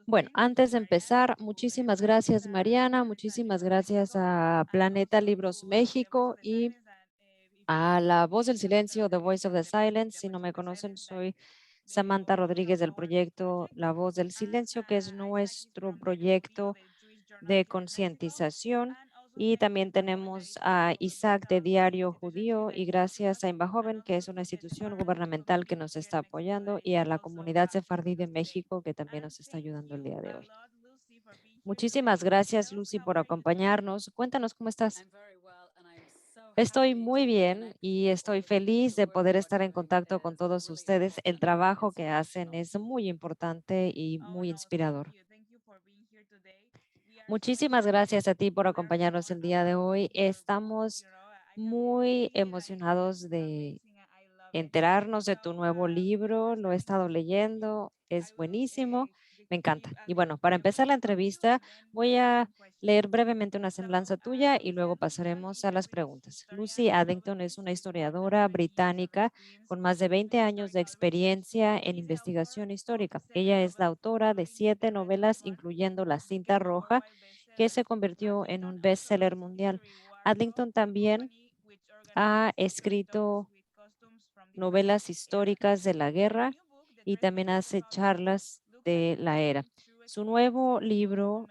Bueno, antes de empezar, muchísimas gracias, Mariana, muchísimas gracias a Planeta Libros México y a La Voz del Silencio, The Voice of the Silence. Si no me conocen, soy Samantha Rodríguez del proyecto La Voz del Silencio, que es nuestro proyecto de concientización. Y también tenemos a Isaac de Diario Judío y gracias a Inbajoven, que es una institución gubernamental que nos está apoyando, y a la comunidad sefardí de México, que también nos está ayudando el día de hoy. Muchísimas gracias, Lucy, por acompañarnos. Cuéntanos cómo estás. Estoy muy bien y estoy feliz de poder estar en contacto con todos ustedes. El trabajo que hacen es muy importante y muy inspirador. Muchísimas gracias a ti por acompañarnos el día de hoy. Estamos muy emocionados de enterarnos de tu nuevo libro. Lo he estado leyendo, es buenísimo, me encanta. Y bueno, para empezar la entrevista, voy a leer brevemente una semblanza tuya y luego pasaremos a las preguntas. Lucy Addington es una historiadora británica con más de 20 años de experiencia en investigación histórica. Ella es la autora de 7 novelas, incluyendo La cinta roja, que se convirtió en un bestseller mundial. Addington también ha escrito novelas históricas de la guerra y también hace charlas de la era. Su nuevo libro,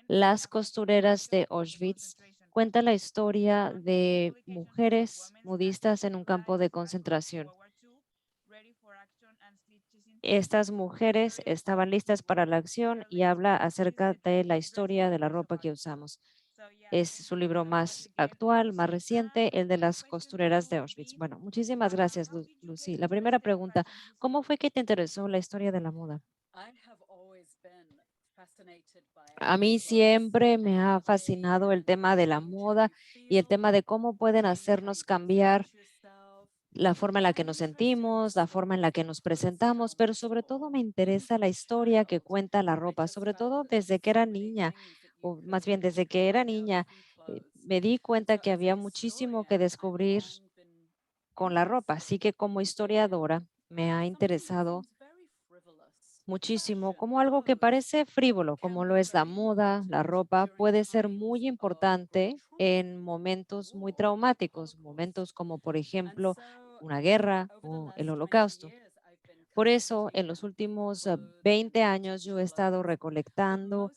Las costureras de Auschwitz, cuenta la historia de mujeres modistas en un campo de concentración. Estas mujeres estaban listas para la acción y habla acerca de la historia de la ropa que usamos. Es su libro más actual, más reciente, el de las costureras de Auschwitz. Bueno, muchísimas gracias, Lucy. La primera pregunta, ¿cómo fue que te interesó la historia de la moda? A mí siempre me ha fascinado el tema de la moda y el tema de cómo pueden hacernos cambiar la forma en la que nos sentimos, la forma en la que nos presentamos, pero sobre todo me interesa la historia que cuenta la ropa, sobre todo desde que era niña, o más bien desde que era niña, me di cuenta que había muchísimo que descubrir con la ropa, así que como historiadora me ha interesado muchísimo como algo que parece frívolo, como lo es la moda, la ropa, puede ser muy importante en momentos muy traumáticos, momentos como por ejemplo una guerra o el holocausto. Por eso, en los últimos 20 años yo he estado recolectando,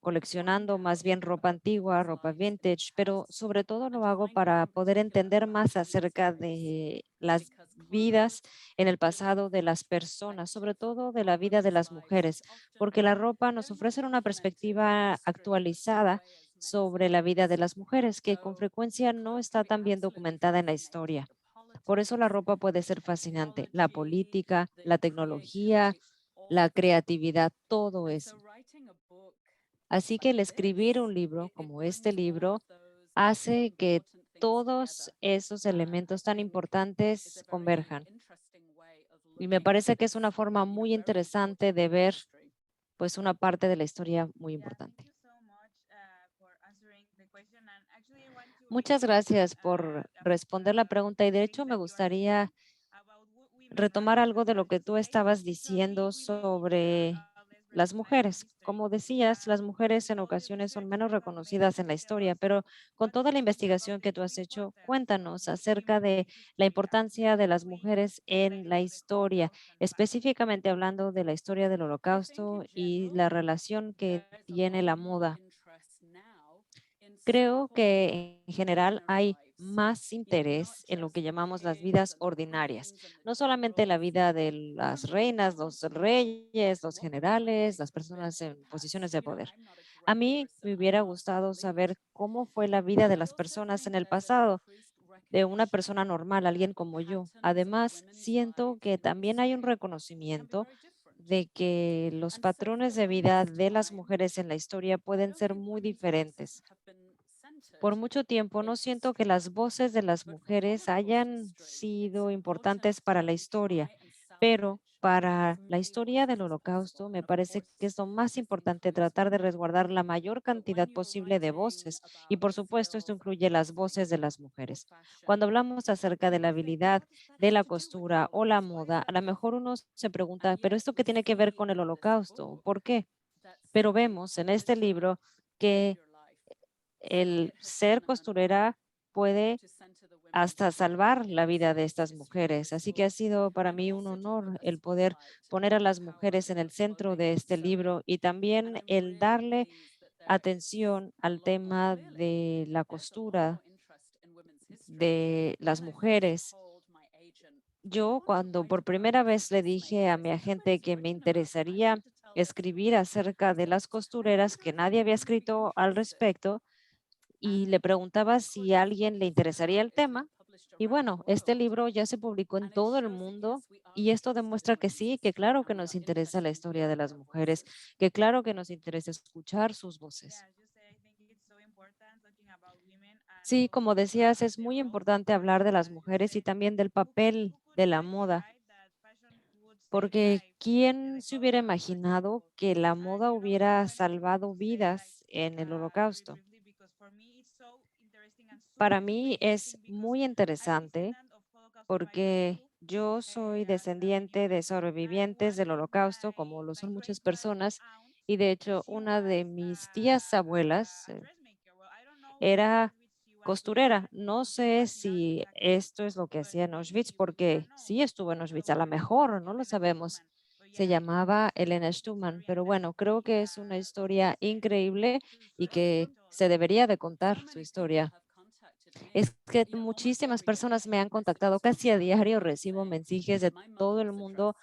coleccionando más bien ropa antigua, ropa vintage, pero sobre todo lo hago para poder entender más acerca de las vidas en el pasado de las personas, sobre todo de la vida de las mujeres, porque la ropa nos ofrece una perspectiva actualizada sobre la vida de las mujeres, que con frecuencia no está tan bien documentada en la historia. Por eso la ropa puede ser fascinante, la política, la tecnología, la creatividad, todo eso. Así que el escribir un libro como este libro hace que todos esos elementos tan importantes converjan. Y me parece que es una forma muy interesante de ver pues una parte de la historia muy importante. Muchas gracias por responder la pregunta y de hecho me gustaría retomar algo de lo que tú estabas diciendo sobre las mujeres. Como decías, las mujeres en ocasiones son menos reconocidas en la historia, pero con toda la investigación que tú has hecho, cuéntanos acerca de la importancia de las mujeres en la historia, específicamente hablando de la historia del Holocausto y la relación que tiene la moda. Creo que en general hay más interés en lo que llamamos las vidas ordinarias, no solamente la vida de las reinas, los reyes, los generales, las personas en posiciones de poder. A mí me hubiera gustado saber cómo fue la vida de las personas en el pasado, de una persona normal, alguien como yo. Además, siento que también hay un reconocimiento de que los patrones de vida de las mujeres en la historia pueden ser muy diferentes. Por mucho tiempo no siento que las voces de las mujeres hayan sido importantes para la historia. Pero para la historia del Holocausto me parece que es lo más importante tratar de resguardar la mayor cantidad posible de voces y por supuesto esto incluye las voces de las mujeres. Cuando hablamos acerca de la habilidad de la costura o la moda, a lo mejor uno se pregunta, pero ¿esto qué tiene que ver con el Holocausto? ¿Por qué? Pero vemos en este libro que el ser costurera puede hasta salvar la vida de estas mujeres. Así que ha sido para mí un honor el poder poner a las mujeres en el centro de este libro y también el darle atención al tema de la costura de las mujeres. Yo cuando por primera vez le dije a mi agente que me interesaría escribir acerca de las costureras, que nadie había escrito al respecto, y le preguntaba si a alguien le interesaría el tema. Y bueno, este libro ya se publicó en todo el mundo y esto demuestra que sí, que claro que nos interesa la historia de las mujeres, que claro que nos interesa escuchar sus voces. Sí, como decías, es muy importante hablar de las mujeres y también del papel de la moda, porque ¿quién se hubiera imaginado que la moda hubiera salvado vidas en el Holocausto? Para mí es muy interesante porque yo soy descendiente de sobrevivientes del Holocausto, como lo son muchas personas, y de hecho una de mis tías abuelas era costurera. No sé si esto es lo que hacía en Auschwitz, porque sí estuvo en Auschwitz, a lo mejor, no lo sabemos. Se llamaba Elena Stuman, pero bueno, creo que es una historia increíble y que se debería de contar su historia. Es que muchísimas personas me han contactado, casi a diario recibo mensajes de todo el mundo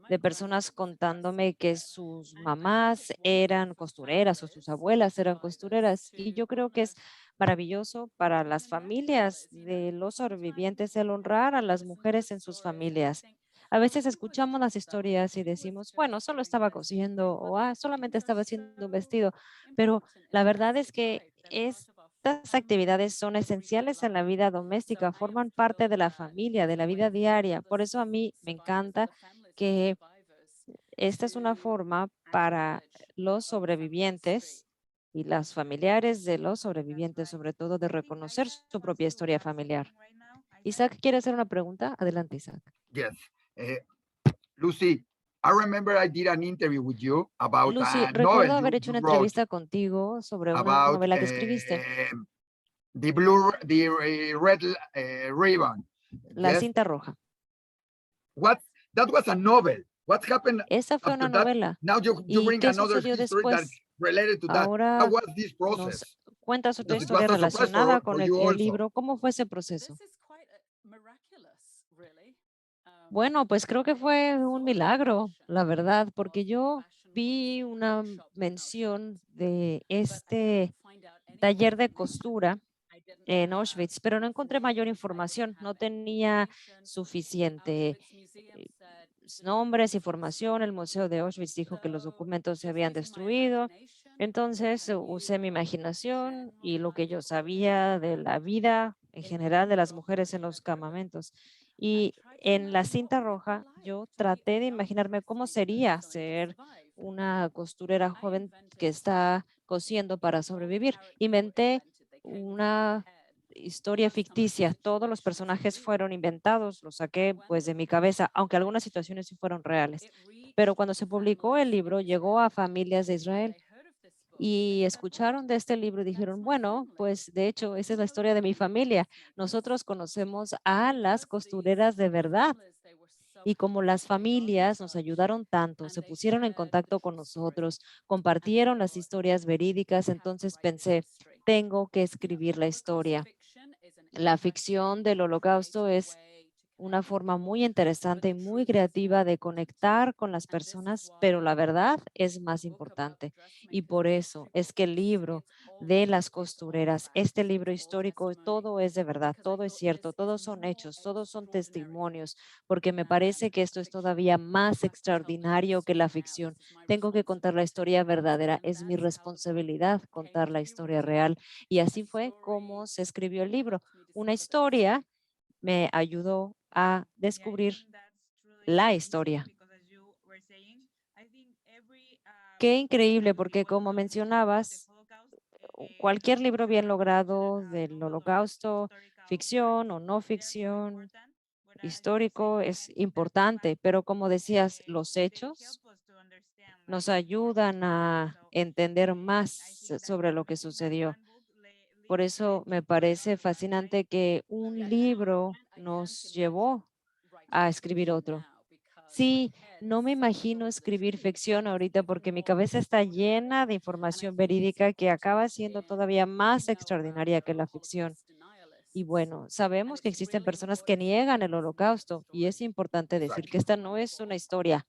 de personas contándome que sus mamás eran costureras o sus abuelas eran costureras. Y yo creo que es maravilloso para las familias de los sobrevivientes el honrar a las mujeres en sus familias. A veces escuchamos las historias y decimos, bueno, solo estaba cosiendo o solamente estaba haciendo un vestido, pero la verdad es que estas actividades son esenciales en la vida doméstica, forman parte de la familia, de la vida diaria. Por eso a mí me encanta que esta es una forma para los sobrevivientes y las familiares de los sobrevivientes, sobre todo, de reconocer su propia historia familiar. Isaac, ¿quiere hacer una pregunta? Adelante, Isaac. Yes. Uh, Lucy, I remember I did an interview with you about Lucy, a novel recuerdo haber hecho you una wrote entrevista contigo sobre una about novela que escribiste, the red ribbon. La Yes. cinta roja. What that was a novel. What happened Esa fue after una that? novela. Now you ¿Y bring qué another sucedió history that después? related to that. How Ahora was this nos process? cuentas otra Because it was historia a surprise relacionada for con el, you el also. libro. ¿Cómo fue ese proceso? Bueno, pues creo que fue un milagro, la verdad, porque yo vi una mención de este taller de costura en Auschwitz, pero no encontré mayor información, no tenía suficiente nombres, información. El Museo de Auschwitz dijo que los documentos se habían destruido. Entonces usé mi imaginación y lo que yo sabía de la vida en general de las mujeres en los campamentos. Y en la cinta roja yo traté de imaginarme cómo sería ser una costurera joven que está cosiendo para sobrevivir. Inventé una historia ficticia. Todos los personajes fueron inventados, los saqué pues de mi cabeza, aunque algunas situaciones sí fueron reales. Pero cuando se publicó el libro, llegó a familias de Israel y escucharon de este libro y dijeron, bueno, pues de hecho, esa es la historia de mi familia. Nosotros conocemos a las costureras de verdad. Y como las familias nos ayudaron tanto, se pusieron en contacto con nosotros, compartieron las historias verídicas, entonces pensé, tengo que escribir la historia. La ficción del Holocausto es una forma muy interesante y muy creativa de conectar con las personas, pero la verdad es más importante. Y por eso es que el libro de las costureras, este libro histórico, todo es de verdad, todo es cierto, todos son hechos, todos son testimonios, porque me parece que esto es todavía más extraordinario que la ficción. Tengo que contar la historia verdadera, es mi responsabilidad contar la historia real. Y así fue como se escribió el libro, una historia me ayudó a descubrir la historia. Qué increíble, porque como mencionabas, cualquier libro bien logrado del Holocausto, ficción o no ficción, histórico, es importante, pero como decías, los hechos nos ayudan a entender más sobre lo que sucedió. Por eso me parece fascinante que un libro nos llevó a escribir otro. Sí, no me imagino escribir ficción ahorita porque mi cabeza está llena de información verídica que acaba siendo todavía más extraordinaria que la ficción. Y bueno, sabemos que existen personas que niegan el holocausto y es importante decir que Exactly. esta no es una historia.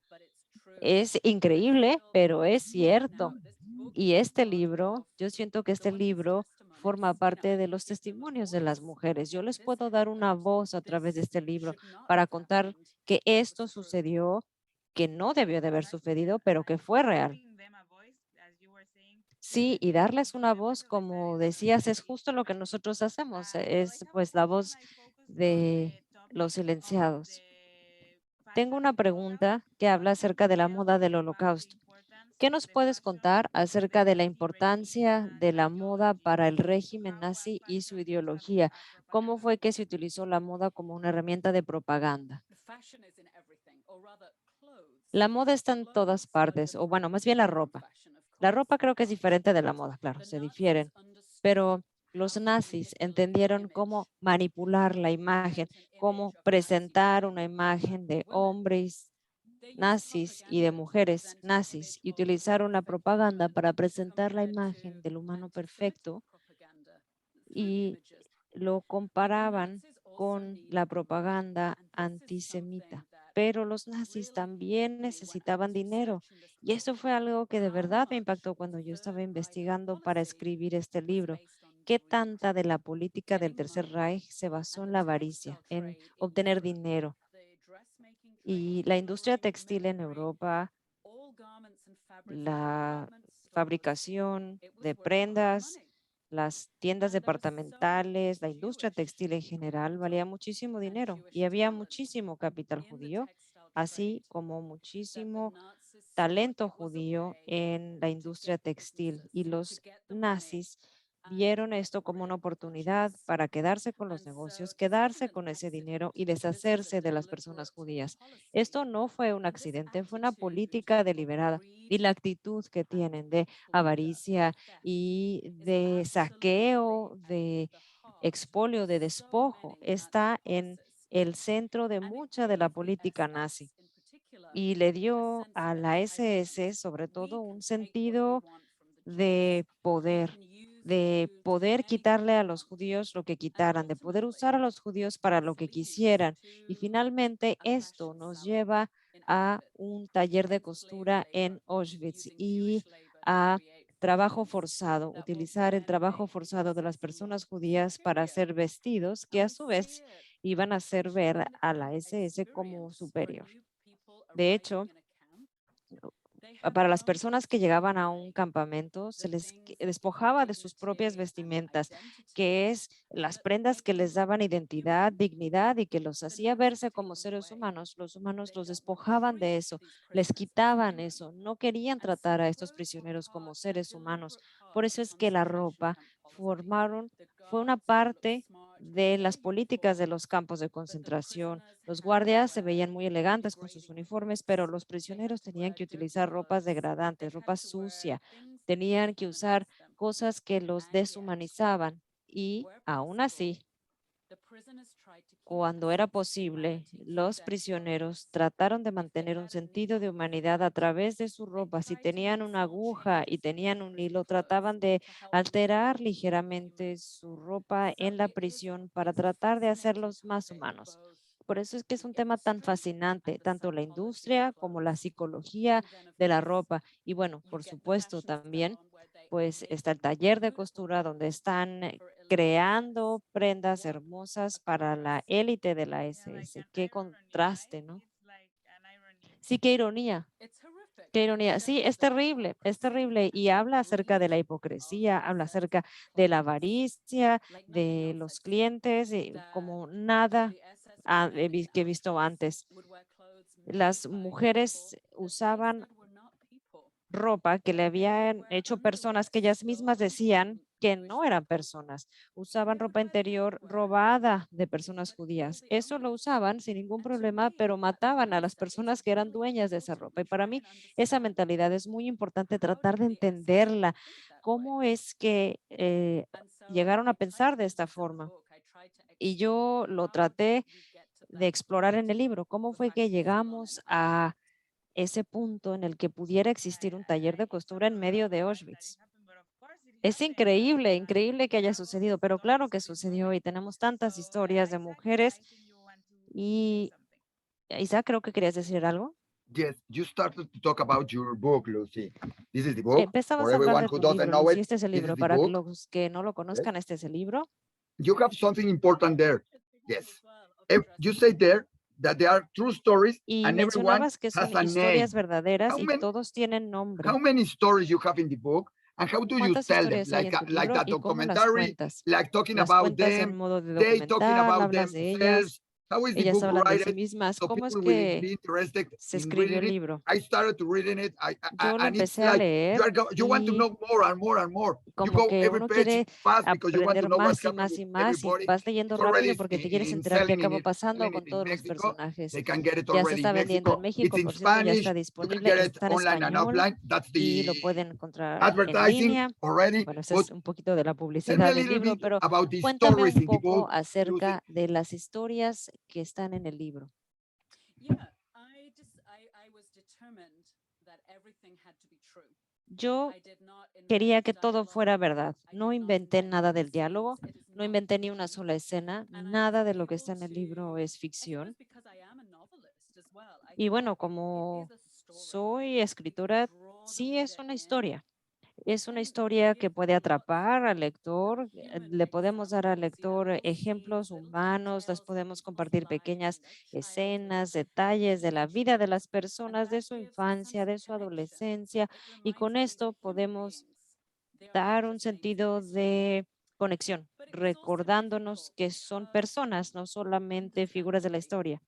Es increíble, pero es cierto. Y este libro, yo siento que este libro forma parte de los testimonios de las mujeres. Yo les puedo dar una voz a través de este libro para contar que esto sucedió, que no debió de haber sucedido, pero que fue real. Sí, y darles una voz, como decías, es justo lo que nosotros hacemos, es pues la voz de los silenciados. Tengo una pregunta que habla acerca de la moda del holocausto. ¿Qué nos puedes contar acerca de la importancia de la moda para el régimen nazi y su ideología? ¿Cómo fue que se utilizó la moda como una herramienta de propaganda? La moda está en todas partes, o bueno, más bien la ropa. La ropa creo que es diferente de la moda, claro, se difieren, pero los nazis entendieron cómo manipular la imagen, cómo presentar una imagen de hombres nazis y de mujeres nazis y utilizaron la propaganda para presentar la imagen del humano perfecto y lo comparaban con la propaganda antisemita. Pero los nazis también necesitaban dinero y eso fue algo que de verdad me impactó cuando yo estaba investigando para escribir este libro. ¿Qué tanta de la política del Tercer Reich se basó en la avaricia, en obtener dinero? Y la industria textil en Europa, la fabricación de prendas, las tiendas departamentales, la industria textil en general valía muchísimo dinero y había muchísimo capital judío, así como muchísimo talento judío en la industria textil. Y los nazis vieron esto como una oportunidad para quedarse con los negocios, quedarse con ese dinero y deshacerse de las personas judías. Esto no fue un accidente, fue una política deliberada. Y la actitud que tienen de avaricia y de saqueo, de expolio, de despojo, está en el centro de mucha de la política nazi y le dio a la SS sobre todo un sentido de poder quitarle a los judíos lo que quitaran, de poder usar a los judíos para lo que quisieran. Y finalmente esto nos lleva a un taller de costura en Auschwitz y a trabajo forzado, utilizar el trabajo forzado de las personas judías para hacer vestidos que a su vez iban a hacer ver a la SS como superior. De hecho, para las personas que llegaban a un campamento, se les despojaba de sus propias vestimentas, que es las prendas que les daban identidad, dignidad y que los hacía verse como seres humanos. Los humanos los despojaban de eso, les quitaban eso, no querían tratar a estos prisioneros como seres humanos. Por eso es que la ropa fue una parte de las políticas de los campos de concentración. Los guardias se veían muy elegantes con sus uniformes, pero los prisioneros tenían que utilizar ropas degradantes, ropa sucia, tenían que usar cosas que los deshumanizaban y aún así, cuando era posible, los prisioneros trataron de mantener un sentido de humanidad a través de su ropa. Si tenían una aguja y tenían un hilo, trataban de alterar ligeramente su ropa en la prisión para tratar de hacerlos más humanos. Por eso es que es un tema tan fascinante, tanto la industria como la psicología de la ropa. Y bueno, por supuesto, también pues está el taller de costura donde están creando prendas hermosas para la élite de la SS. Qué contraste, ¿no? Sí, qué ironía, qué ironía. Sí, es terrible y habla acerca de la hipocresía, habla acerca de la avaricia, de los clientes, como nada que he visto antes. Las mujeres usaban ropa que le habían hecho personas que ellas mismas decían que no eran personas. Usaban ropa interior robada de personas judías. Eso lo usaban sin ningún problema, pero mataban a las personas que eran dueñas de esa ropa. Y para mí esa mentalidad es muy importante tratar de entenderla. ¿Cómo es que llegaron a pensar de esta forma? Y yo lo traté de explorar en el libro. ¿Cómo fue que llegamos a ese punto en el que pudiera existir un taller de costura en medio de Auschwitz? Es increíble, increíble que haya sucedido, pero claro que sucedió y tenemos tantas historias de mujeres. Y Isaac, creo que querías decir algo. Yes, you started to talk about your book, Lucy. This is the book. For Empezabas a hablar everyone de who tu doesn't libro, know Lucy. it, Este es el this is libro. the Para que book. los que no lo Yes. conozcan, este es el libro. You have something important there. Yes. You say there that there are true stories Y and everyone mencionabas que son has a historias name. verdaderas How y many todos tienen how nombre. many stories you have in the book and how do you ¿Cuántas tell them? historias hay en tu Like libro that y cómo las documentary, cuentas? like talking ¿Las about cuentas en them, modo de they talking documental? about ¿Hablas de ellas? themselves. How is the Ellas book hablan de sí written? mismas. So ¿Cómo es people will que be interested se in escribió reading el it. libro? I started to reading it, Yo lo and it's empecé a like leer you want to y know more and more and more. You como go que every uno page quiere fast because you want to aprender know what's más y happening más with y más y everybody. vas leyendo It's already rápido porque te quieres in enterar qué acabó pasando selling con it in todos los Mexico. personajes. They can get it Ya se already in está vendiendo en Mexico. It's México, in por cierto, ya Spanish. está You can disponible, get it está en online and español offline. That's y lo the pueden encontrar en advertising línea. already. Bueno, esa But es un poquito de la tell me publicidad a del little libro, bit pero about the cuéntame stories un in the poco book, Lucy. acerca de las historias que están en el libro. Yo quería que todo fuera verdad. No inventé nada del diálogo, no inventé ni una sola escena, nada de lo que está en el libro es ficción. Y bueno, como soy escritora, sí es una historia. Es una historia que puede atrapar al lector. Le podemos dar al lector ejemplos humanos, les podemos compartir pequeñas escenas, detalles de la vida de las personas, de su infancia, de su adolescencia, y con esto podemos dar un sentido de conexión, recordándonos que son personas, no solamente figuras de la historia.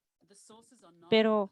Pero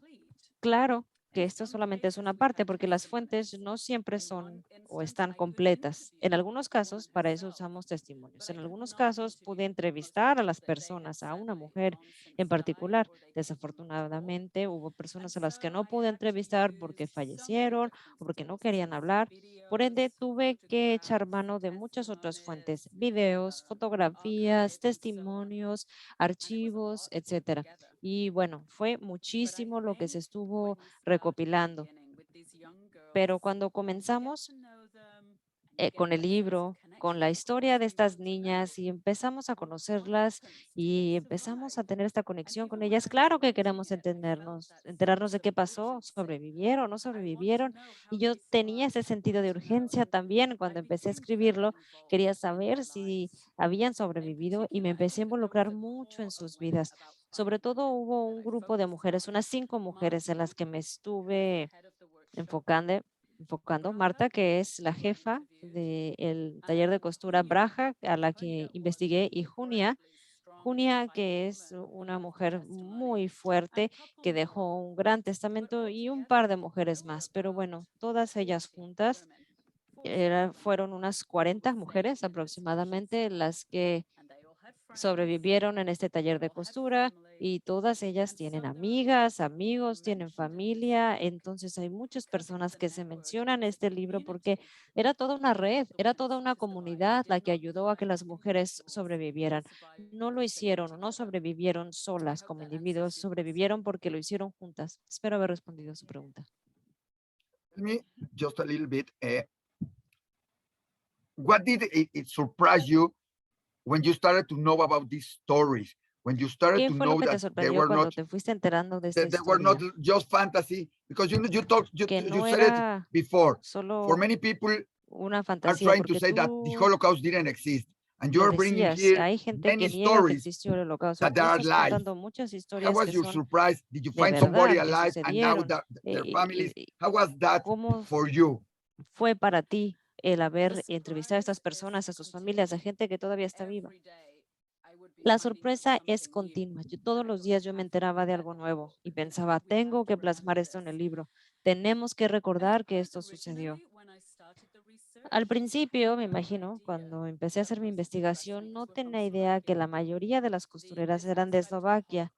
claro que esto solamente es una parte, porque las fuentes no siempre son o están completas. En algunos casos, para eso usamos testimonios. En algunos casos, pude entrevistar a las personas, a una mujer en particular. Desafortunadamente, hubo personas a las que no pude entrevistar porque fallecieron o porque no querían hablar. Por ende, tuve que echar mano de muchas otras fuentes, videos, fotografías, testimonios, archivos, etcétera. Y bueno, fue muchísimo lo que se estuvo recopilando. Pero cuando comenzamos con el libro, con la historia de estas niñas y empezamos a conocerlas y empezamos a tener esta conexión con ellas, claro que queremos enterarnos de qué pasó, sobrevivieron, no sobrevivieron. Y yo tenía ese sentido de urgencia también cuando empecé a escribirlo. Quería saber si habían sobrevivido y me empecé a involucrar mucho en sus vidas. Sobre todo hubo un grupo de mujeres, unas 5 mujeres en las que me estuve enfocando, Marta, que es la jefa del taller de costura Braja, a la que investigué, y Junia, que es una mujer muy fuerte, que dejó un gran testamento, y un par de mujeres más. Pero bueno, todas ellas juntas fueron unas 40 mujeres aproximadamente las que sobrevivieron en este taller de costura, y todas ellas tienen amigas, amigos, tienen familia. Entonces hay muchas personas que se mencionan en este libro porque era toda una red, era toda una comunidad la que ayudó a que las mujeres sobrevivieran. No lo hicieron, no sobrevivieron solas como individuos, sobrevivieron porque lo hicieron juntas. Espero haber respondido a su pregunta. Tell me just a little bit. What did it surprise you when you started to know about these stories? When you started ¿Qué to fue lo know que te that sorprendió cuando te fuiste enterando de esta they were not historia? just fantasy, because you talked Que you no said it era before. For solo many people una are fantasía, trying to porque say that the tú Holocaust didn't exist, and lo you're bringing decías, here hay gente que many niega que stories existió el holocausto. that Tú are estás lies. contando muchas How historias was que your son surprise? Did you de find somebody verdad, que alive and now sucedieron. their families? Y How was that ¿Cómo for you? fue para ti el haber entrevistado a estas personas, a sus familias, a gente que todavía está viva? La sorpresa es continua. Todos los días yo me enteraba de algo nuevo y pensaba, tengo que plasmar esto en el libro. Tenemos que recordar que esto sucedió. Al principio, me imagino, cuando empecé a hacer mi investigación, no tenía idea que la mayoría de las costureras eran de Eslovaquia.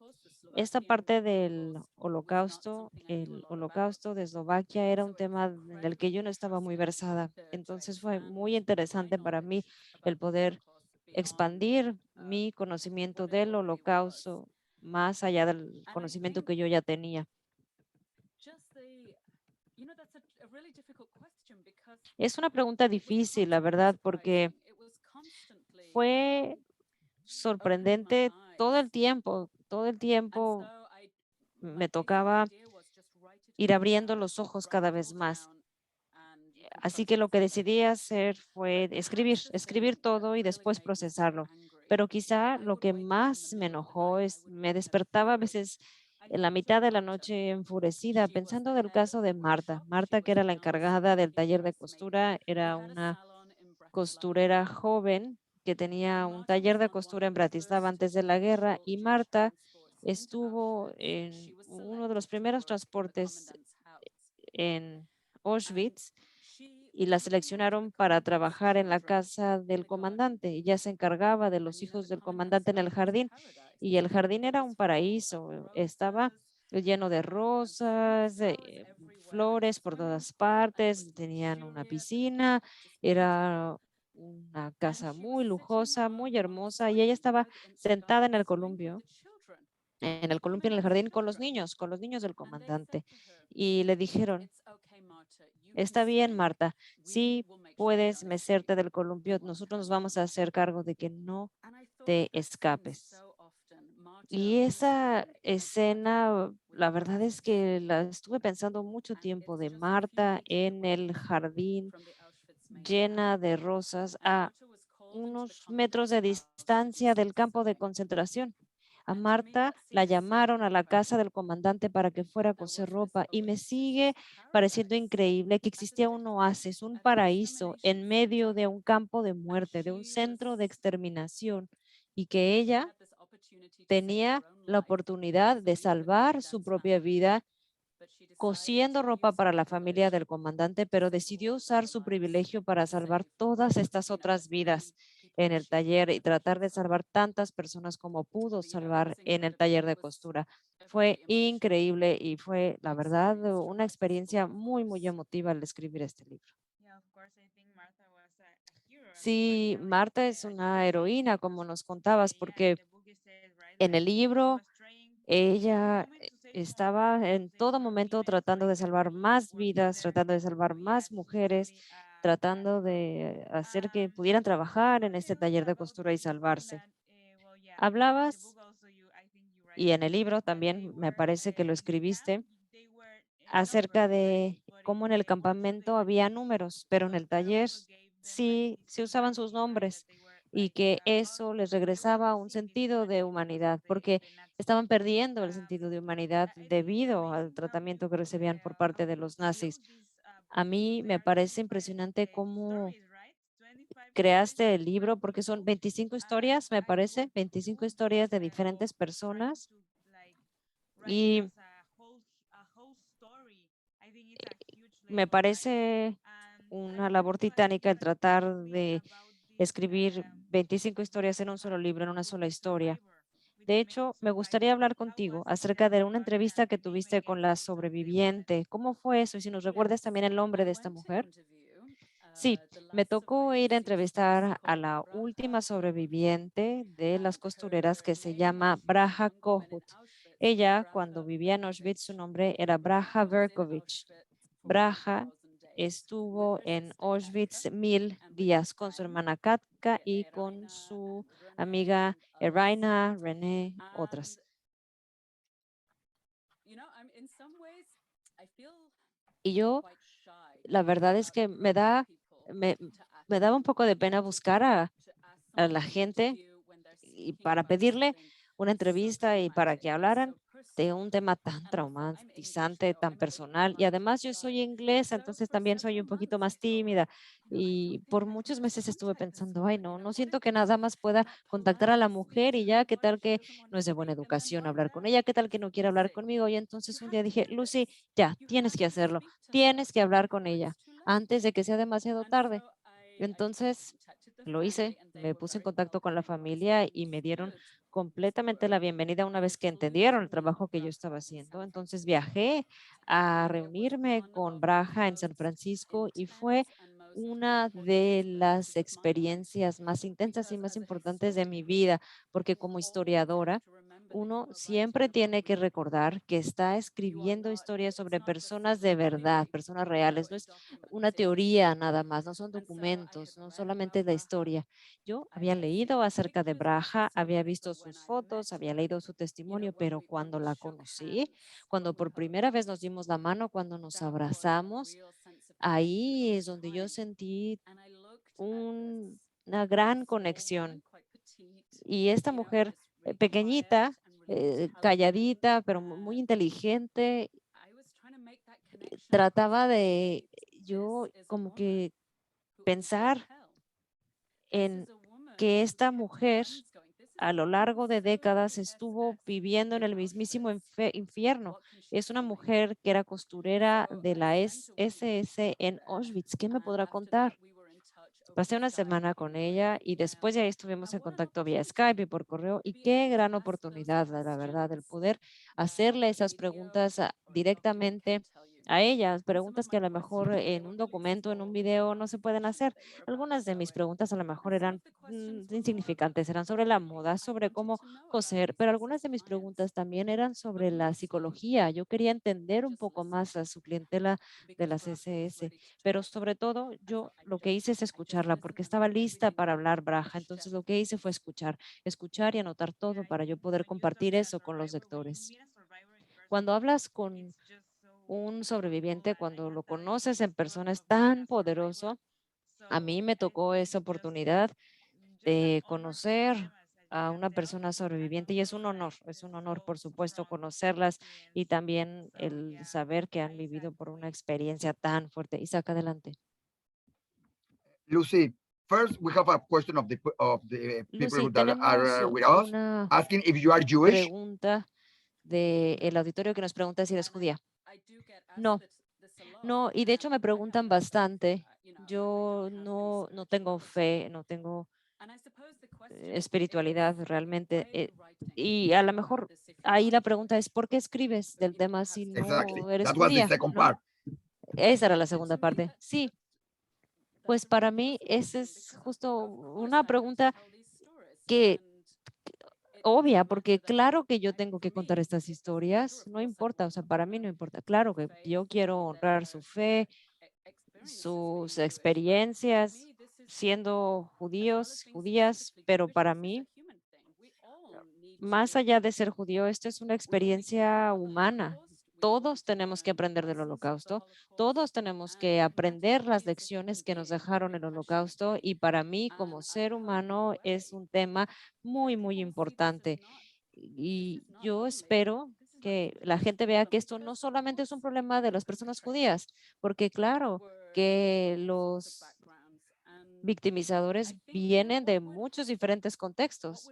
Esta parte del holocausto, el holocausto de Eslovaquia era un tema en el que yo no estaba muy versada. Entonces fue muy interesante para mí el poder expandir mi conocimiento del holocausto más allá del conocimiento que yo ya tenía. Es una pregunta difícil, la verdad, porque fue sorprendente todo el tiempo me tocaba ir abriendo los ojos cada vez más. Así que lo que decidí hacer fue escribir todo y después procesarlo. Pero quizá lo que más me enojó es, me despertaba a veces en la mitad de la noche enfurecida pensando del caso de Marta. Marta, que era la encargada del taller de costura, era una costurera joven que tenía un taller de costura en Bratislava antes de la guerra y Marta estuvo en uno de los primeros transportes en Auschwitz y la seleccionaron para trabajar en la casa del comandante. Ella se encargaba de los hijos del comandante en el jardín y el jardín era un paraíso, estaba lleno de rosas, flores por todas partes, tenían una piscina, era una casa muy lujosa, muy hermosa y ella estaba sentada en el columpio en el jardín con los niños del comandante y le dijeron, está bien, Marta, sí puedes mecerte del columpio, nosotros nos vamos a hacer cargo de que no te escapes. Y esa escena, la verdad es que la estuve pensando mucho tiempo de Marta en el jardín llena de rosas a unos metros de distancia del campo de concentración. A Marta la llamaron a la casa del comandante para que fuera a coser ropa y me sigue pareciendo increíble que existía un oasis, un paraíso en medio de un campo de muerte, de un centro de exterminación y que ella tenía la oportunidad de salvar su propia vida cosiendo ropa para la familia del comandante, pero decidió usar su privilegio para salvar todas estas otras vidas en el taller y tratar de salvar tantas personas como pudo salvar en el taller de costura. Fue increíble y fue, la verdad, una experiencia muy, muy emotiva al escribir este libro. Sí, Marta es una heroína, como nos contabas, porque en el libro ella estaba en todo momento tratando de salvar más vidas, tratando de salvar más mujeres, tratando de hacer que pudieran trabajar en este taller de costura y salvarse. Hablabas, y en el libro también me parece que lo escribiste, acerca de cómo en el campamento había números, pero en el taller sí se usaban sus nombres y que eso les regresaba un sentido de humanidad, porque estaban perdiendo el sentido de humanidad debido al tratamiento que recibían por parte de los nazis. A mí me parece impresionante cómo creaste el libro, porque son 25 historias, me parece, 25 historias de diferentes personas y me parece una labor titánica el tratar de escribir 25 historias en un solo libro, en una sola historia. De hecho, me gustaría hablar contigo acerca de una entrevista que tuviste con la sobreviviente. ¿Cómo fue eso? Y si nos recuerdas también el nombre de esta mujer. Sí, me tocó ir a entrevistar a la última sobreviviente de las costureras que se llama Braha Kohut. Ella, cuando vivía en Auschwitz, su nombre era Braha Verkovich. Braha estuvo en Auschwitz 1000 días con su hermana Katka y con su amiga Eraina, René, otras. Y yo, la verdad es que me, me daba un poco de pena buscar a la gente y para pedirle una entrevista y para que hablaran, de un tema tan traumatizante, tan personal. Y además yo soy inglesa, entonces también soy un poquito más tímida. Y por muchos meses estuve pensando, ay, no, no siento que nada más pueda contactar a la mujer y ya, qué tal que no es de buena educación hablar con ella, qué tal que no quiere hablar conmigo. Y entonces un día dije, Lucy, ya, tienes que hacerlo, tienes que hablar con ella antes de que sea demasiado tarde. Entonces lo hice, me puse en contacto con la familia y me dieron completamente la bienvenida una vez que entendieron el trabajo que yo estaba haciendo. Entonces viajé a reunirme con Braja en San Francisco y fue una de las experiencias más intensas y más importantes de mi vida, porque como historiadora, uno siempre tiene que recordar que está escribiendo historias sobre personas de verdad, personas reales. No es una teoría nada más, no son documentos, no solamente la historia. Yo había leído acerca de Braja, había visto sus fotos, había leído su testimonio, pero cuando la conocí, cuando por primera vez nos dimos la mano, cuando nos abrazamos, ahí es donde yo sentí una gran conexión. Y esta mujer pequeñita, calladita, pero muy inteligente, trataba de yo como que pensar en que esta mujer a lo largo de décadas estuvo viviendo en el mismísimo infierno. Es una mujer que era costurera de la SS en Auschwitz. ¿Qué me podrá contar? Pasé una semana con ella y después de ahí estuvimos en contacto vía Skype y por correo y qué gran oportunidad, la verdad, el poder hacerle esas preguntas directamente a ella, preguntas que a lo mejor en un documento, en un video no se pueden hacer. Algunas de mis preguntas a lo mejor eran insignificantes, eran sobre la moda, sobre cómo coser, pero algunas de mis preguntas también eran sobre la psicología. Yo quería entender un poco más a su clientela de las SS, pero sobre todo yo lo que hice es escucharla porque estaba lista para hablar Braja. Entonces lo que hice fue escuchar, escuchar y anotar todo para yo poder compartir eso con los lectores. Cuando hablas con un sobreviviente, cuando lo conoces en persona, es tan poderoso. A mí me tocó esa oportunidad de conocer a una persona sobreviviente y es un honor, por supuesto, conocerlas y también el saber que han vivido por una experiencia tan fuerte. Y saca adelante. Lucy, first we have a question of the people Lucy, that tenemos are with us, una asking if you are Jewish. pregunta del auditorio que nos pregunta si eres judía. No, no, y de hecho me preguntan bastante. Yo no tengo fe, no tengo espiritualidad realmente. Y a lo mejor ahí la pregunta es, ¿por qué escribes del tema si Exactly. no eres That was the judía? second ¿No? part. Esa era la segunda parte. Sí, pues para mí esa es justo una pregunta que obvia, porque claro que yo tengo que contar estas historias, no importa, o sea, para mí no importa, claro que yo quiero honrar su fe, sus experiencias siendo judíos, judías, pero para mí, más allá de ser judío, esto es una experiencia humana. Todos tenemos que aprender del holocausto, todos tenemos que aprender las lecciones que nos dejaron el holocausto y para mí como ser humano es un tema muy, muy importante. Y yo espero que la gente vea que esto no solamente es un problema de las personas judías, porque claro que los victimizadores vienen de muchos diferentes contextos.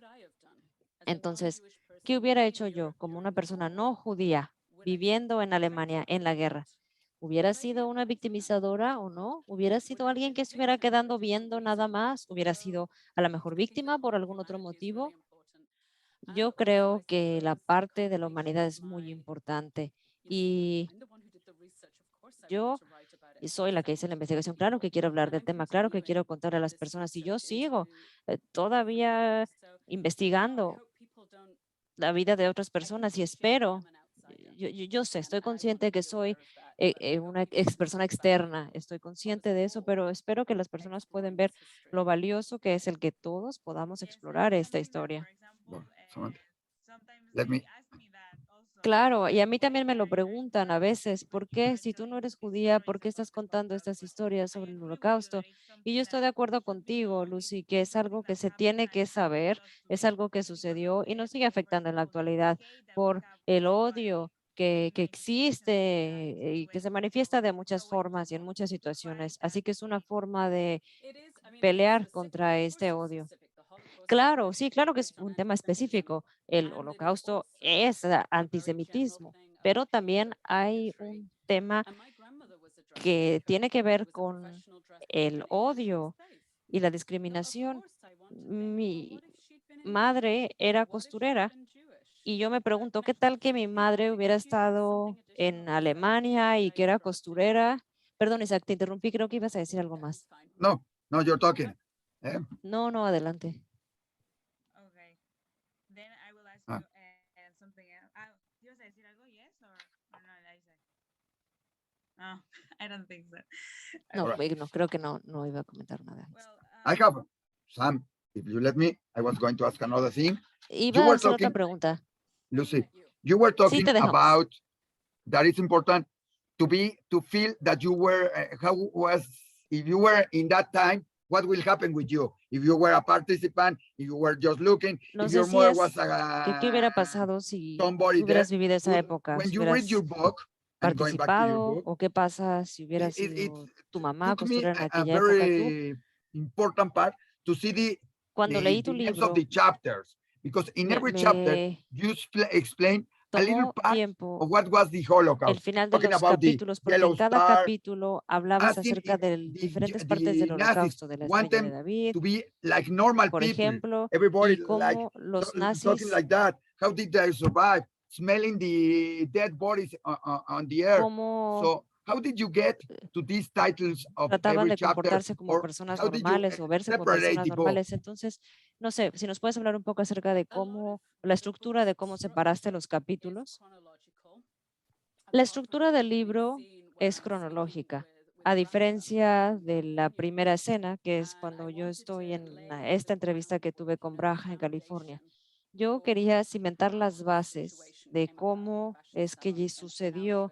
Entonces, ¿qué hubiera hecho yo como una persona no judía viviendo en Alemania en la guerra? ¿Hubiera sido una victimizadora o no? ¿Hubiera sido alguien que se hubiera quedando viendo nada más? ¿Hubiera sido a la mejor víctima por algún otro motivo? Yo creo que la parte de la humanidad es muy importante y yo soy la que hice la investigación. Claro que quiero hablar del tema, claro que quiero contar a las personas y yo sigo todavía investigando la vida de otras personas y espero, yo sé, estoy consciente que soy una ex persona externa, estoy consciente de eso, pero espero que las personas puedan ver lo valioso que es el que todos podamos explorar esta historia. Well, Samantha, let me. Claro, y a mí también me lo preguntan a veces, ¿por qué? Si tú no eres judía, ¿por qué estás contando estas historias sobre el holocausto? Y yo estoy de acuerdo contigo, Lucy, que es algo que se tiene que saber, es algo que sucedió y nos sigue afectando en la actualidad por el odio que existe y que se manifiesta de muchas formas y en muchas situaciones. Así que es una forma de pelear contra este odio. Claro, sí, claro que es un tema específico. El holocausto es antisemitismo, pero también hay un tema que tiene que ver con el odio y la discriminación. Mi madre era costurera y yo me pregunto, ¿qué tal que mi madre hubiera estado en Alemania y que era costurera? Perdón, Isaac, te interrumpí, creo que ibas a decir algo más. No, no, you're talking. Eh? No, no, adelante. Okay. Then I will ask Ah, you something else. ¿Ibas a decir algo? Yes or no, Isaac? No, I don't think so. No, all Okay. right. no, creo que no, no iba a comentar nada. Well, I have Sam. If you let me, I was going to ask another thing. Iba You a were hacer otra talking, pregunta. Lucy. You were Sí, talking te dejamos. about that it's important to feel that you were how was if you were in that time, what will happen with you if you were a participant, if you were just looking, if Nos your mother was decías que qué hubiera pasado si somebody tú hubieras there. vivido esa época, When si you read your hubieras book, I'm going back to your participado, book, o qué pasa si hubiera it sido tu mamá took me costurera en a aquella época. Tú, very important part to see cuando leí tu the names of the libro, chapters, because in every chapter me you explain a little tomó part tiempo of what was the el Holocaust, final de talking los about the capítulos, porque en Yellow cada Star, capítulo hablabas asking acerca if de diferentes partes del Nazis holocausto, de la want estrella de them David, to be like normal por people, ejemplo, everybody y like cómo los talking nazis, like that. How did they survive? Smelling the dead bodies on the air. cómo So how did you get to these titles of trataban every de chapter, comportarse como or personas how did you normales o verse como separate personas the book? normales. Entonces, no sé, si nos puedes hablar un poco acerca de cómo, la estructura de cómo separaste los capítulos. La estructura del libro es cronológica, a diferencia de la primera escena, que es cuando yo estoy en esta entrevista que tuve con Braja en California. Yo quería cimentar las bases de cómo es que sucedió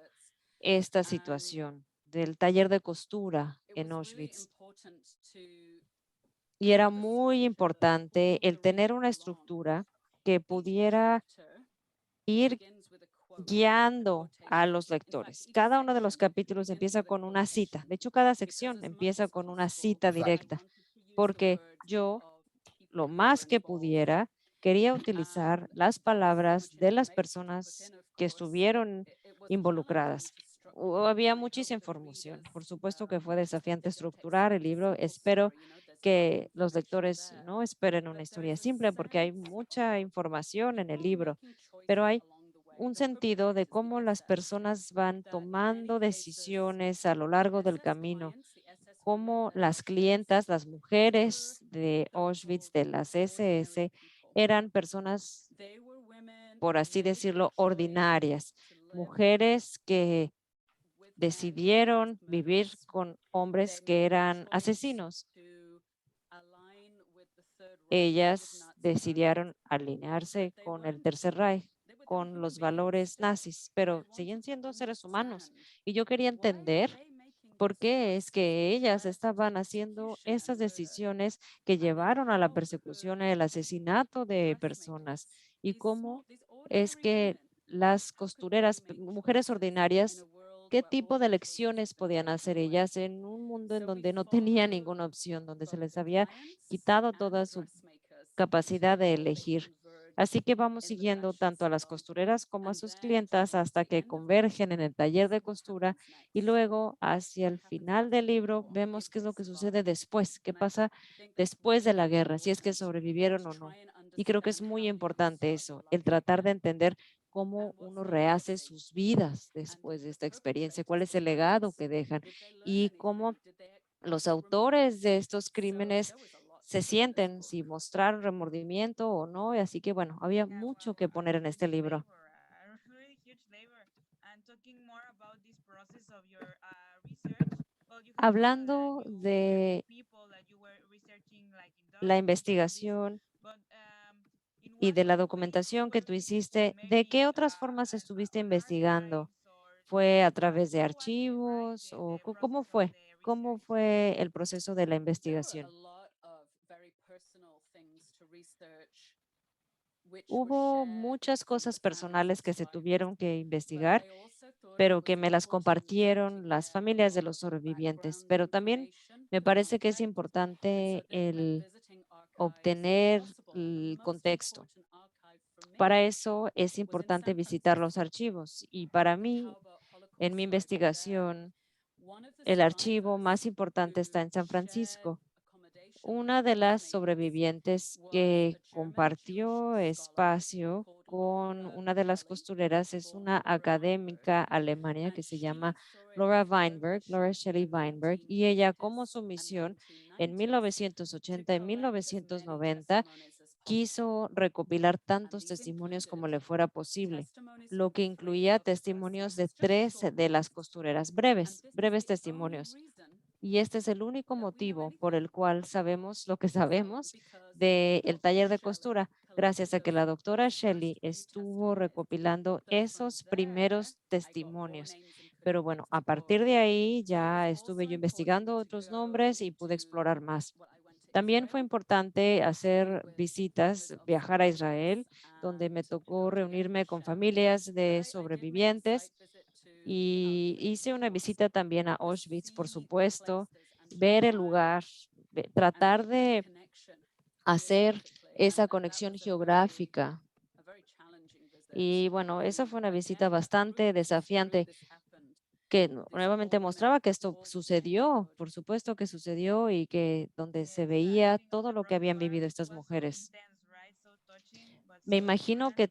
esta situación del taller de costura en Auschwitz. Y era muy importante el tener una estructura que pudiera ir guiando a los lectores. Cada uno de los capítulos empieza con una cita. De hecho, cada sección empieza con una cita Exactly. directa, porque yo, lo más que pudiera, quería utilizar las palabras de las personas que estuvieron involucradas. Había muchísima información. Por supuesto que fue desafiante estructurar el libro. Espero que los lectores no esperen una historia simple porque hay mucha información en el libro, pero hay un sentido de cómo las personas van tomando decisiones a lo largo del camino, cómo las clientas, las mujeres de Auschwitz, de las SS, eran personas, por así decirlo, ordinarias, mujeres que decidieron vivir con hombres que eran asesinos. Ellas decidieron alinearse con el Tercer Reich, con los valores nazis, pero siguen siendo seres humanos. Y yo quería entender por qué es que ellas estaban haciendo esas decisiones que llevaron a la persecución y el asesinato de personas y cómo es que las costureras, mujeres ordinarias, qué tipo de lecciones podían hacer ellas en un mundo en donde no tenía ninguna opción, donde se les había quitado toda su capacidad de elegir. Así que vamos siguiendo tanto a las costureras como a sus clientas hasta que convergen en el taller de costura y luego hacia el final del libro vemos qué es lo que sucede después, qué pasa después de la guerra, si es que sobrevivieron o no. Y creo que es muy importante eso, el tratar de entender cómo uno rehace sus vidas después de esta experiencia, cuál es el legado que dejan y cómo los autores de estos crímenes se sienten, si mostraron remordimiento o no. Y así que bueno, había Yeah, mucho well, que poner en este huge libro. labor, a really huge labor. And talking more about this process of your research, well, you have mentioned that Hablando you were with de people that you were researching like in la dozens of countries, investigación, but in Y de la documentación que tú hiciste, ¿de qué otras formas estuviste investigando? ¿Fue a través de archivos o cómo fue? ¿Cómo fue el proceso de la investigación? Hubo muchas cosas personales que se tuvieron que investigar, pero que me las compartieron las familias de los sobrevivientes. Pero también me parece que es importante el obtener el contexto. Para eso es importante visitar los archivos y para mí, en mi investigación, el archivo más importante está en San Francisco. Una de las sobrevivientes que compartió espacio con una de las costureras es una académica alemana que se llama Laura Shelley Weinberg, y ella como su misión en 1980 y 1990 quiso recopilar tantos testimonios como le fuera posible, lo que incluía testimonios de 3 de las costureras, breves testimonios. Y este es el único motivo por el cual sabemos lo que sabemos del taller de costura, gracias a que la doctora Shelley estuvo recopilando esos primeros testimonios. Pero bueno, a partir de ahí ya estuve yo investigando otros nombres y pude explorar más. También fue importante hacer visitas, viajar a Israel, donde me tocó reunirme con familias de sobrevivientes y hice una visita también a Auschwitz, por supuesto, ver el lugar, tratar de hacer esa conexión geográfica. Y bueno, esa fue una visita bastante desafiante que nuevamente mostraba que esto sucedió, por supuesto que sucedió y que donde se veía todo lo que habían vivido estas mujeres. Me imagino que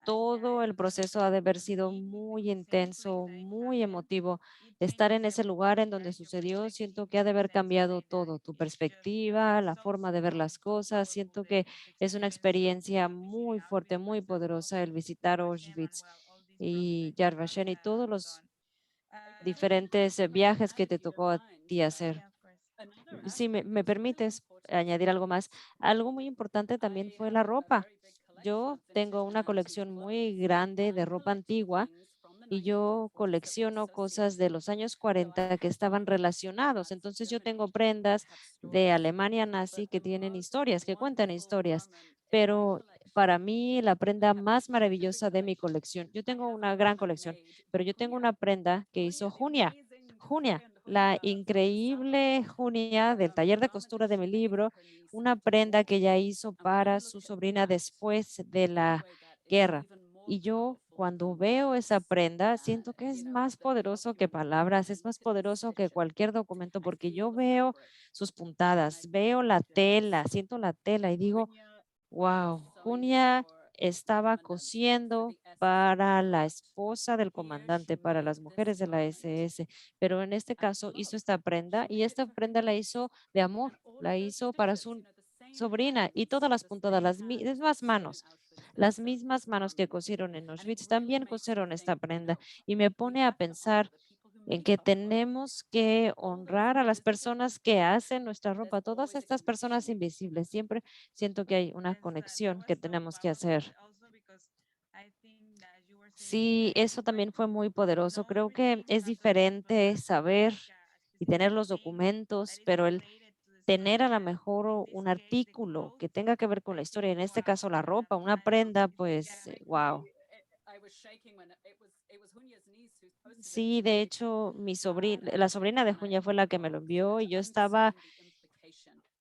todo el proceso ha de haber sido muy intenso, muy emotivo. Estar en ese lugar en donde sucedió, siento que ha de haber cambiado todo, tu perspectiva, la forma de ver las cosas. Siento que es una experiencia muy fuerte, muy poderosa el visitar Auschwitz y Yad Vashem y todos los diferentes viajes que te tocó a ti hacer. Si me permites añadir algo más, algo muy importante también fue la ropa. Yo tengo una colección muy grande de ropa antigua y yo colecciono cosas de los años 40 que estaban relacionados. Entonces yo tengo prendas de Alemania nazi que tienen historias, que cuentan historias, pero para mí la prenda más maravillosa de mi colección, yo tengo una gran colección, pero yo tengo una prenda que hizo Junia. Junia, la increíble Junia del taller de costura de mi libro, una prenda que ella hizo para su sobrina después de la guerra. Y yo cuando veo esa prenda, siento que es más poderoso que palabras, es más poderoso que cualquier documento, porque yo veo sus puntadas, veo la tela, siento la tela y digo, wow, Junia estaba cosiendo para la esposa del comandante, para las mujeres de la SS, pero en este caso hizo esta prenda y esta prenda la hizo de amor, la hizo para su sobrina y todas las puntadas, las mismas manos. Las mismas manos que cosieron en Auschwitz también cosieron esta prenda y me pone a pensar en que tenemos que honrar a las personas que hacen nuestra ropa, todas estas personas invisibles. Siempre siento que hay una conexión que tenemos que hacer. Sí, eso también fue muy poderoso. Creo que es diferente saber y tener los documentos, pero el tener a lo mejor un artículo que tenga que ver con la historia, en este caso la ropa, una prenda, pues, wow. Sí, de hecho, la sobrina de Juña fue la que me lo envió y yo estaba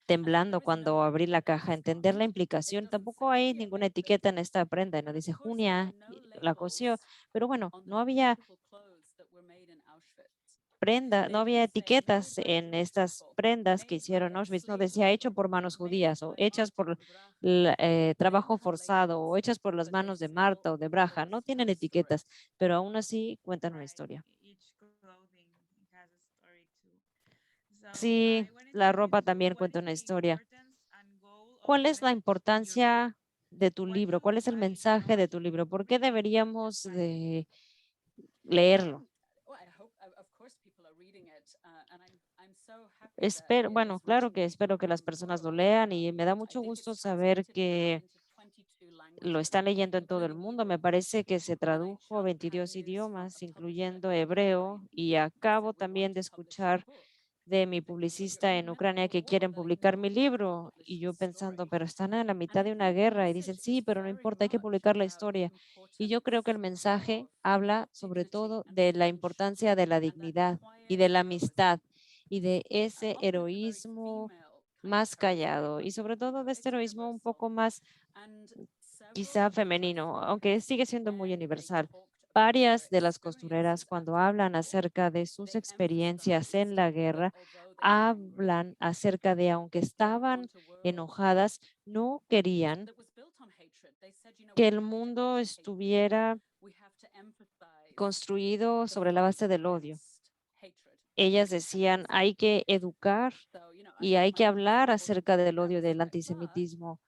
temblando cuando abrí la caja, entender la implicación. Tampoco hay ninguna etiqueta en esta prenda, no dice Junia, la cosió, pero bueno, no había prenda, no había etiquetas en estas prendas que hicieron Auschwitz, no decía hecho por manos judías o hechas por trabajo forzado o hechas por las manos de Marta o de Braja, no tienen etiquetas, pero aún así cuentan una historia. Sí, la ropa también cuenta una historia. ¿Cuál es la importancia de tu libro? ¿Cuál es el mensaje de tu libro? ¿Por qué deberíamos de leerlo? Espero, bueno, claro que espero que las personas lo lean y me da mucho gusto saber que lo están leyendo en todo el mundo. Me parece que se tradujo a 22 idiomas, incluyendo hebreo, y acabo también de escuchar de mi publicista en Ucrania que quieren publicar mi libro y yo pensando, pero están en la mitad de una guerra y dicen, sí, pero no importa, hay que publicar la historia. Y yo creo que el mensaje habla sobre todo de la importancia de la dignidad y de la amistad y de ese heroísmo más callado y sobre todo de este heroísmo un poco más quizá femenino, aunque sigue siendo muy universal. Varias de las costureras, cuando hablan acerca de sus experiencias en la guerra, hablan acerca de, aunque estaban enojadas, no querían que el mundo estuviera construido sobre la base del odio. Ellas decían, hay que educar y hay que hablar acerca del odio del antisemitismo.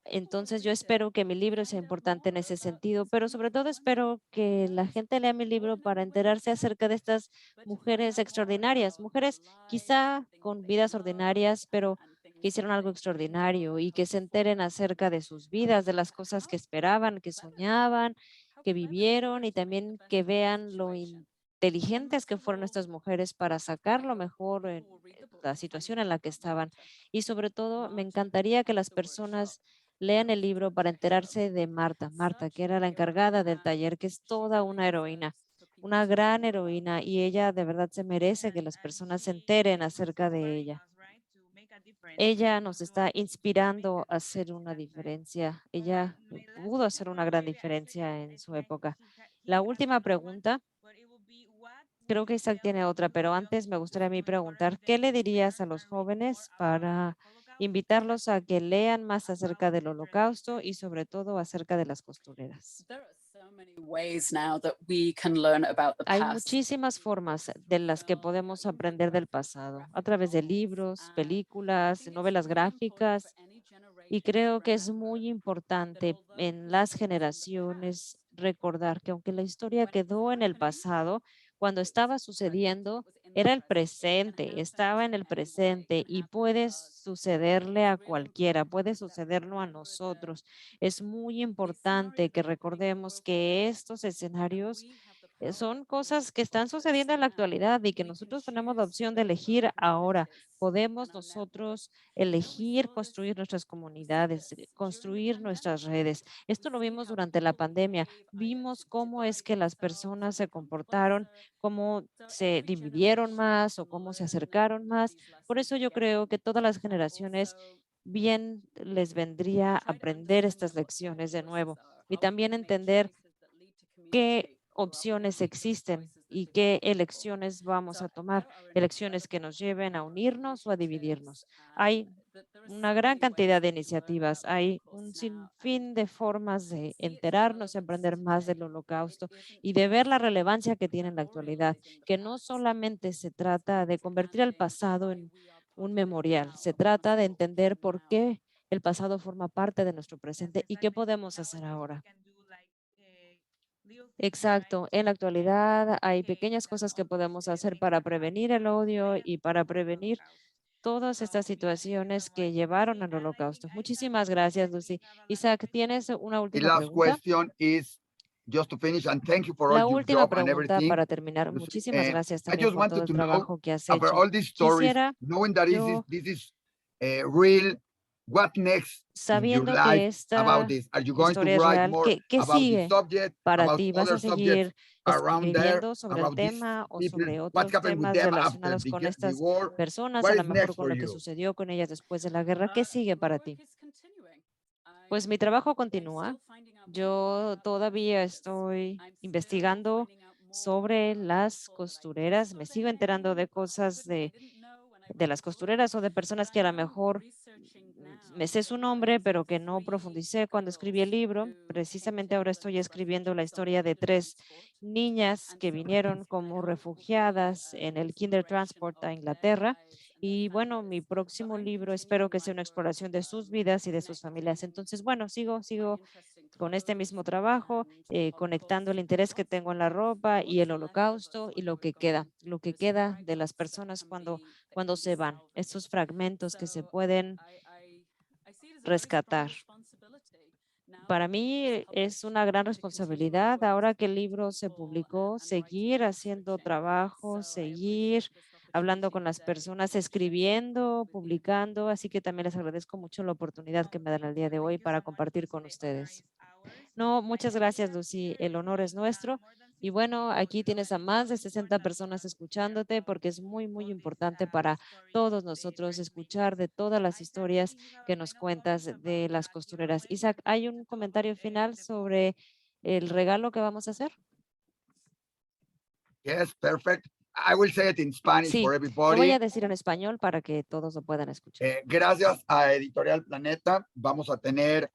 Entonces yo espero que mi libro sea importante en ese sentido, pero sobre todo espero que la gente lea mi libro para enterarse acerca de estas mujeres extraordinarias, mujeres quizá con vidas ordinarias, pero que hicieron algo extraordinario y que se enteren acerca de sus vidas, de las cosas que esperaban, que soñaban, que vivieron y también que vean lo inteligentes que fueron estas mujeres para sacar lo mejor en la situación en la que estaban. Y sobre todo, me encantaría que las personas lean el libro para enterarse de Marta, Marta, que era la encargada del taller, que es toda una gran heroína, y ella de verdad se merece que las personas se enteren acerca de ella. Ella nos está inspirando a hacer una diferencia. Ella pudo hacer una gran diferencia en su época. La última pregunta, creo que Isaac tiene otra, pero antes me gustaría a mí preguntar, ¿qué le dirías a los jóvenes para invitarlos a que lean más acerca del Holocausto y sobre todo acerca de las costureras? Hay muchísimas formas de las que podemos aprender del pasado, a través de libros, películas, novelas gráficas, y creo que es muy importante en las generaciones recordar que aunque la historia quedó en el pasado, cuando estaba sucediendo, era el presente, estaba en el presente y puede sucederle a cualquiera, puede sucederlo a nosotros. Es muy importante que recordemos que estos escenarios son cosas que están sucediendo en la actualidad y que nosotros tenemos la opción de elegir ahora. Podemos nosotros elegir construir nuestras comunidades, construir nuestras redes. Esto lo vimos durante la pandemia. Vimos cómo es que las personas se comportaron, cómo se dividieron más o cómo se acercaron más. Por eso yo creo que todas las generaciones bien les vendría aprender estas lecciones de nuevo y también entender qué opciones existen y qué elecciones vamos a tomar, elecciones que nos lleven a unirnos o a dividirnos. Hay una gran cantidad de iniciativas, hay un sinfín de formas de enterarnos y aprender más del Holocausto y de ver la relevancia que tiene en la actualidad, que no solamente se trata de convertir el pasado en un memorial, se trata de entender por qué el pasado forma parte de nuestro presente y qué podemos hacer ahora. Exacto. En la actualidad hay pequeñas cosas que podemos hacer para prevenir el odio y para prevenir todas estas situaciones que llevaron al holocausto. Muchísimas gracias, Lucy. Isaac, ¿tienes una The última last pregunta? question is just to finish, and thank you for all La your última job and pregunta everything. para terminar. Lucy. Muchísimas gracias I también just por todo wanted el to know, trabajo que has after hecho. all these stories, Quisiera knowing that yo, this is real, what next in your sabiendo life que about esta this? Are you going to historia es write real, more ¿qué about this sigue subject, para about ti? ¿Vas other a subjects seguir around there, escribiendo sobre el about these tema o people? sobre What otros happened with temas them after relacionados con the estas war? personas, a What lo is mejor next con for lo que you? sucedió con ellas después de la guerra? ¿Qué sigue para ti? Pues mi trabajo continúa. Yo todavía estoy investigando sobre las costureras. Me sigo enterando de cosas de las costureras o de personas que a lo mejor me sé su nombre, pero que no profundicé cuando escribí el libro. Precisamente ahora estoy escribiendo la historia de tres niñas que vinieron como refugiadas en el Kinder Transport a Inglaterra. Y bueno, mi próximo libro espero que sea una exploración de sus vidas y de sus familias. Entonces, bueno, sigo con este mismo trabajo, conectando el interés que tengo en la ropa y el holocausto y lo que queda de las personas cuando se van, estos fragmentos que se pueden rescatar. Para mí es una gran responsabilidad ahora que el libro se publicó, seguir haciendo trabajo, seguir hablando con las personas, escribiendo, publicando. Así que también les agradezco mucho la oportunidad que me dan el día de hoy para compartir con ustedes. No, muchas gracias, Lucy. El honor es nuestro. Y bueno, aquí tienes a más de 60 personas escuchándote porque es muy, muy importante para todos nosotros escuchar de todas las historias que nos cuentas de las costureras. Isaac, ¿hay un comentario final sobre el regalo que vamos a hacer? Yes, perfect. I will say it in Spanish for Sí, lo voy everybody. a decir en español para que todos lo puedan escuchar. Gracias a Editorial Planeta, vamos a tener,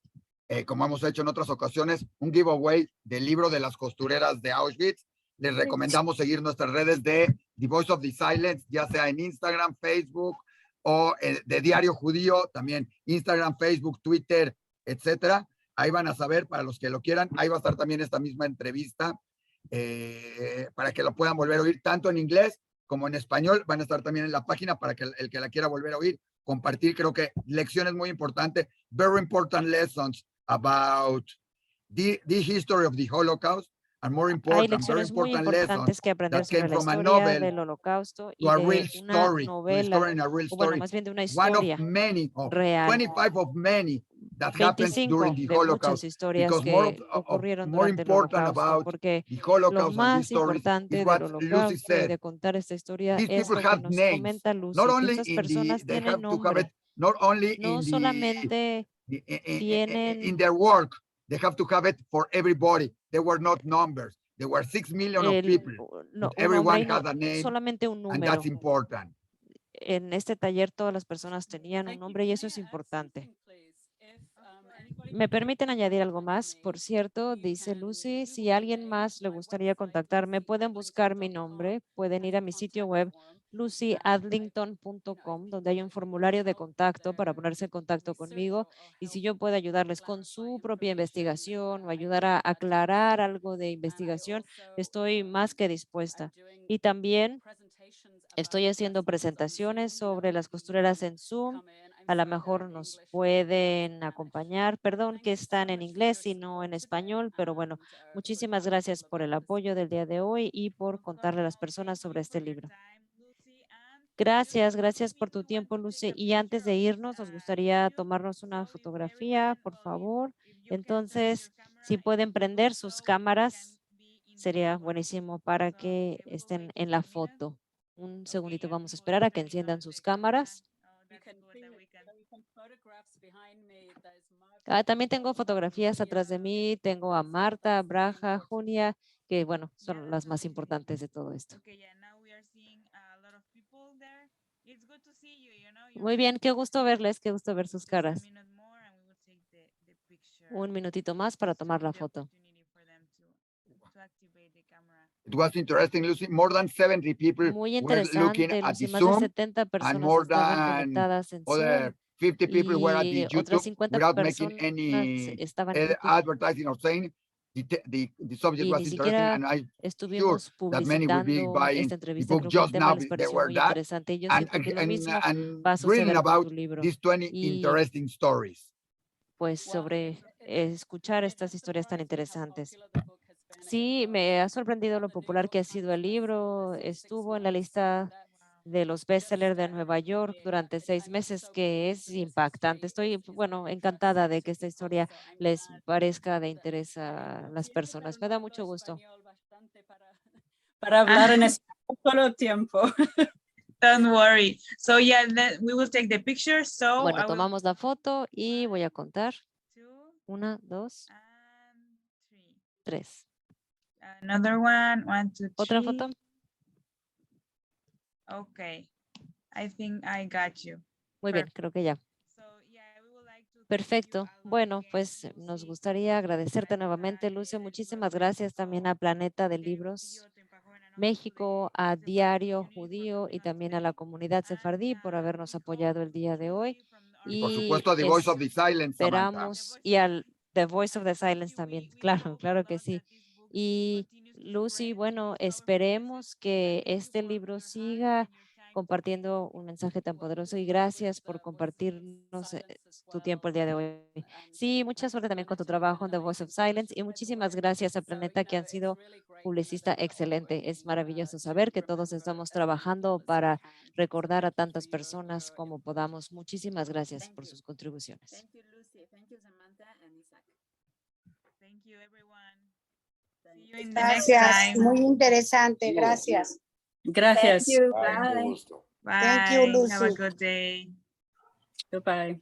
como hemos hecho en otras ocasiones, un giveaway del libro de las costureras de Auschwitz. Les recomendamos seguir nuestras redes de The Voice of the Silence, ya sea en Instagram, Facebook o de Diario Judío, también Instagram, Facebook, Twitter, etcétera. Ahí van a saber, para los que lo quieran, ahí va a estar también esta misma entrevista para que lo puedan volver a oír tanto en inglés como en español. Van a estar también en la página para que el que la quiera volver a oír, compartir. Creo que lecciones muy importantes, very important lessons about the history of the Holocaust, and more Hay important, very lecciones muy important lessons importantes que aprender that came sobre la from a historia novel del Holocausto to y a de real una story, to novela, discovering a real o bueno, story. más bien de una One of historia many, real. 25 of many that happened 25 during the de muchas Holocaust, historias because more que ocurrieron more durante el important Holocausto, about porque the lo Holocaust and these más stories is importante del what Lucy Holocausto y said. de contar esta historia These es people lo que have nos names, comenta not Lucy, que only estas in the, personas they tienen have to have it, nombre, not only no solamente in tienen their work, they have to have it for everybody. They were not numbers. There were 6 million of people, but un nombre everyone y no has a name, solamente un and that's número. important. En este taller todas las personas tenían un nombre y eso es importante. ¿Me permiten añadir algo más? Por cierto, dice Lucy, si a alguien más le gustaría contactarme, pueden buscar mi nombre, pueden ir a mi sitio web lucyadlington.com, donde hay un formulario de contacto para ponerse en contacto conmigo y si yo puedo ayudarles con su propia investigación o ayudar a aclarar algo de investigación, estoy más que dispuesta. Y también estoy haciendo presentaciones sobre las costureras en Zoom. A lo mejor nos pueden acompañar. Perdón que están en inglés y no en español, pero bueno, muchísimas gracias por el apoyo del día de hoy y por contarle a las personas sobre este libro. Gracias, gracias por tu tiempo, Lucy. Y antes de irnos, nos gustaría tomarnos una fotografía, por favor. Entonces, si pueden prender sus cámaras, sería buenísimo para que estén en la foto. Un segundito, vamos a esperar a que enciendan sus cámaras. También tengo fotografías atrás de mí. Tengo a Marta, Braja, Junia, que bueno, son las más importantes de todo esto. Muy bien, qué gusto verles, qué gusto ver sus caras. Un minutito más para tomar la foto. It was interesting, Lucy. More than 70 people Muy were looking interesante, at the Lucy. Más de Zoom, 70 and personas more estaban than conectadas en other Zoom 50 people were at the y otras YouTube 50 without making personas any estaban en YouTube advertising or saying the subject y was ni interesting, siquiera and I'm sure estuvimos that many will be publicitando buying esta the entrevista. book Creo que el just tema now. les They pareció were muy that, interesante y yo and, siento que lo mismo and va a reading suceder con about tu libro. these 20 Y interesting stories. pues sobre escuchar estas historias tan interesantes. Sí, me ha sorprendido lo popular que ha sido el libro. Estuvo en la lista de los bestsellers de Nueva York durante 6 meses, que es impactante. Estoy, bueno, encantada de que esta historia les parezca de interés a las personas. Me da mucho gusto. Para hablar en español todo el tiempo. Don't worry. So yeah, we will take the picture. So Bueno, I will tomamos la foto y voy a contar. 1, 2, and 3. another one. 1, 2, 3. ¿Otra foto? Okay. I think I got you. Muy bien, creo que ya. So yeah, we would like to thank you Perfecto. a lot Bueno, again, pues nos Lucy. gustaría agradecerte nuevamente, Lucio. Muchísimas gracias también a Planeta de Libros México, a Diario Judío y también a la comunidad sefardí por habernos apoyado el día de hoy. Y por Y supuesto, The Voice of the Silence, Samantha. esperamos, y al The Voice of the Silence también, claro, claro que sí. Y Lucy, bueno, esperemos que este libro siga compartiendo un mensaje tan poderoso y gracias por compartirnos tu tiempo el día de hoy. Sí, mucha suerte también con tu trabajo en The Voice of Silence y muchísimas gracias a Planeta que han sido publicista excelente. Es maravilloso saber que todos estamos trabajando para recordar a tantas personas como podamos. Muchísimas gracias por sus contribuciones. Thank you, Lucy. Thank you, Samantha and Isaac. Thank you, everyone. See you in the next Gracias, time. muy interesante, gracias. Gracias. Thank you. Bye, mucho Bye. gusto. Bye. Thank you, Have a Lucy. good day. Goodbye.